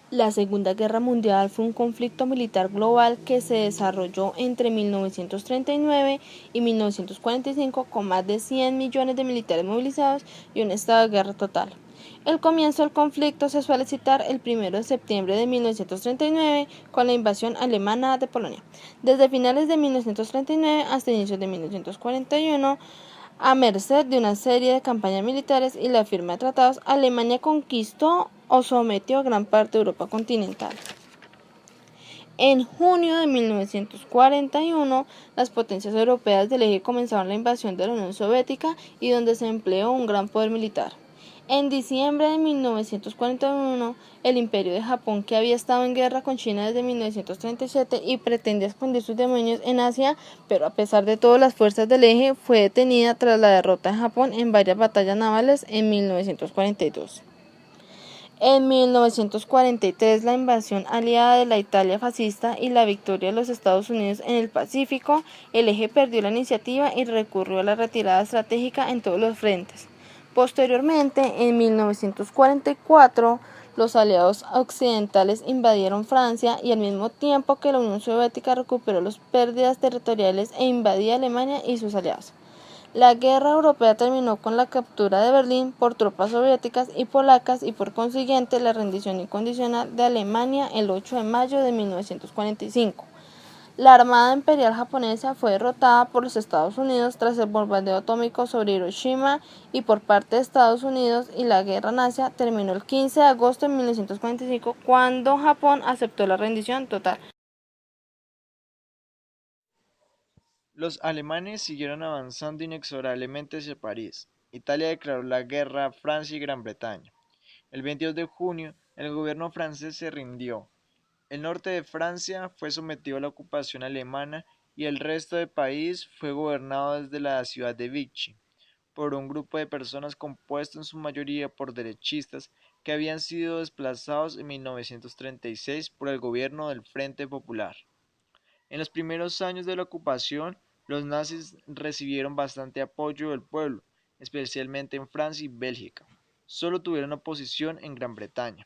La Segunda Guerra Mundial fue un conflicto militar global que se desarrolló entre 1939 y 1945 con más de 100 millones de militares movilizados y un estado de guerra total. El comienzo del conflicto se suele citar el 1 de septiembre de 1939 con la invasión alemana de Polonia. Desde finales de 1939 hasta inicios de 1941, a merced de una serie de campañas militares y la firma de tratados, Alemania conquistó o sometió gran parte de Europa continental. En junio de 1941, las potencias europeas del eje comenzaron la invasión de la Unión Soviética y donde se empleó un gran poder militar. En diciembre de 1941, el Imperio de Japón, que había estado en guerra con China desde 1937 y pretendía expandir sus dominios en Asia, pero a pesar de todo las fuerzas del eje, fue detenida tras la derrota de Japón en varias batallas navales en 1942. En 1943, la invasión aliada de la Italia fascista y la victoria de los Estados Unidos en el Pacífico, el eje perdió la iniciativa y recurrió a la retirada estratégica en todos los frentes. Posteriormente, en 1944, los aliados occidentales invadieron Francia y al mismo tiempo que la Unión Soviética recuperó las pérdidas territoriales e invadía Alemania y sus aliados. La guerra europea terminó con la captura de Berlín por tropas soviéticas y polacas y por consiguiente la rendición incondicional de Alemania el 8 de mayo de 1945. La Armada Imperial japonesa fue derrotada por los Estados Unidos tras el bombardeo atómico sobre Hiroshima y por parte de Estados Unidos, y la guerra nazi terminó el 15 de agosto de 1945 cuando Japón aceptó la rendición total. Los alemanes siguieron avanzando inexorablemente hacia París. Italia declaró la guerra a Francia y Gran Bretaña. El 22 de junio, el gobierno francés se rindió. El norte de Francia fue sometido a la ocupación alemana y el resto del país fue gobernado desde la ciudad de Vichy por un grupo de personas compuesto en su mayoría por derechistas que habían sido desplazados en 1936 por el gobierno del Frente Popular. En los primeros años de la ocupación, los nazis recibieron bastante apoyo del pueblo, especialmente en Francia y Bélgica. Solo tuvieron oposición en Gran Bretaña.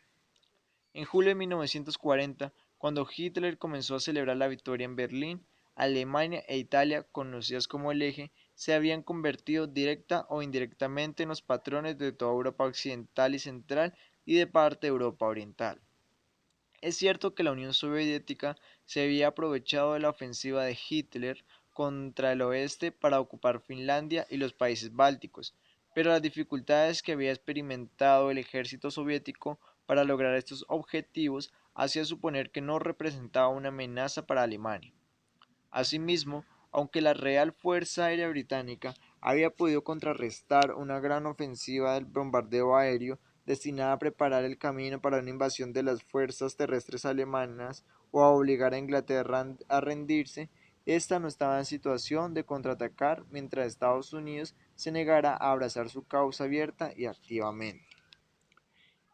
En julio de 1940, cuando Hitler comenzó a celebrar la victoria en Berlín, Alemania e Italia, conocidas como el Eje, se habían convertido directa o indirectamente en los patrones de toda Europa occidental y central y de parte de Europa oriental. Es cierto que la Unión Soviética se había aprovechado de la ofensiva de Hitler contra el oeste para ocupar Finlandia y los países bálticos, pero las dificultades que había experimentado el ejército soviético para lograr estos objetivos hacía suponer que no representaba una amenaza para Alemania. Asimismo, aunque la Real Fuerza Aérea Británica había podido contrarrestar una gran ofensiva del bombardeo aéreo destinada a preparar el camino para una invasión de las fuerzas terrestres alemanas o a obligar a Inglaterra a rendirse, esta no estaba en situación de contraatacar mientras Estados Unidos se negara a abrazar su causa abierta y activamente.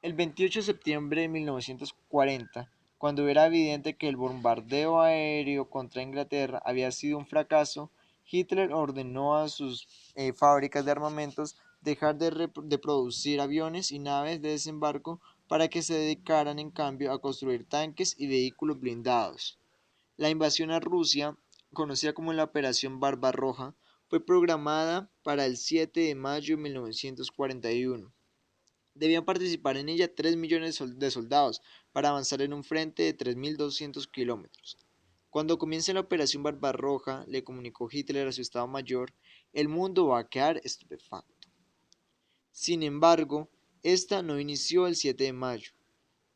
El 28 de septiembre de 1940, cuando era evidente que el bombardeo aéreo contra Inglaterra había sido un fracaso, Hitler ordenó a sus fábricas de armamentos dejar de producir aviones y naves de desembarco para que se dedicaran en cambio a construir tanques y vehículos blindados. La invasión a Rusia, conocida como la Operación Barbarroja, fue programada para el 7 de mayo de 1941. Debían participar en ella 3 millones de soldados para avanzar en un frente de 3.200 kilómetros. Cuando comience la operación Barbarroja, le comunicó Hitler a su Estado Mayor, el mundo va a quedar estupefacto. Sin embargo, esta no inició el 7 de mayo.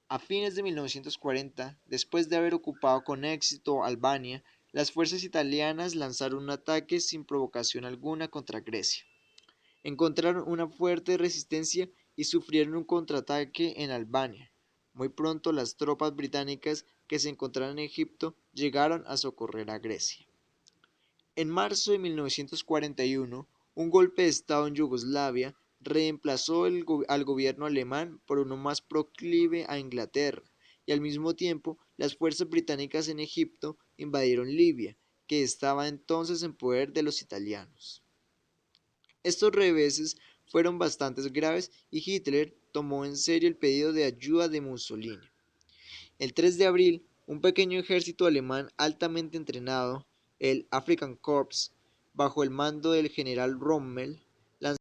A fines de 1940, después de haber ocupado con éxito Albania, las fuerzas italianas lanzaron un ataque sin provocación alguna contra Grecia. Encontraron una fuerte resistencia y sufrieron un contraataque en Albania. Muy pronto las tropas británicas que se encontraban en Egipto llegaron a socorrer a Grecia. En marzo de 1941, un golpe de Estado en Yugoslavia reemplazó al gobierno alemán por uno más proclive a Inglaterra, y al mismo tiempo las fuerzas británicas en Egipto invadieron Libia, que estaba entonces en poder de los italianos. Estos reveses fueron bastante graves y Hitler tomó en serio el pedido de ayuda de Mussolini. El 3 de abril, un pequeño ejército alemán altamente entrenado, el African Korps, bajo el mando del general Rommel,